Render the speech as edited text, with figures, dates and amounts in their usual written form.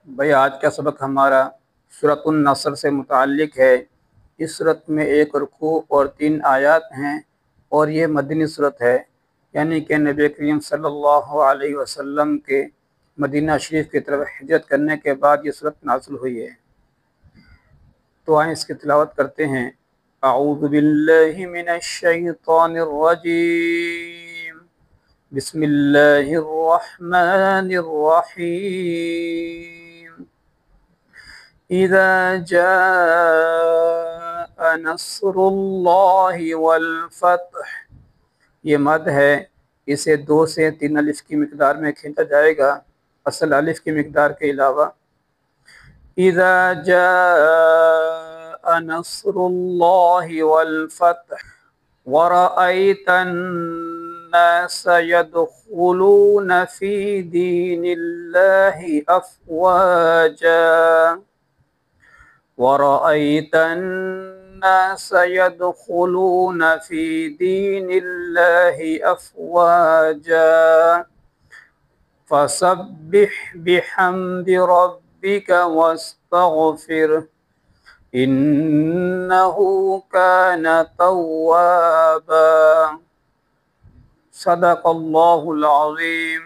بھائی آج کا سبق ہمارا سورۃ النصر سے متعلق ہے۔ اس سورت میں 1 رکوع اور 3 آیات ہیں اور یہ مدنی سورت ہے، یعنی کہ نبی کریم صلی اللہ علیہ وسلم کے مدینہ شریف کی طرف ہجرت کرنے کے بعد یہ سورت نازل ہوئی ہے۔ تو آئیں اس کی تلاوت کرتے ہیں۔ اعوذ باللہ من الشیطان الرجیم، بسم اللہ الرحمن الرحیم۔ اذا جاء نصر اللہ والفتح، یہ مد ہے، اسے 2 سے 3 الف کی مقدار میں کھینچا جائے گا، اصل الف کی مقدار کے علاوہ۔ اذا جاء نصر اللہ والفتح ورأيت الناس يدخلون في دين الله أفواجا ورأيت الناس يدخلون في دين الله أفواجا فسبح بحمد ربك واستغفره إنه كان توابا۔ صدق اللہ العظیم۔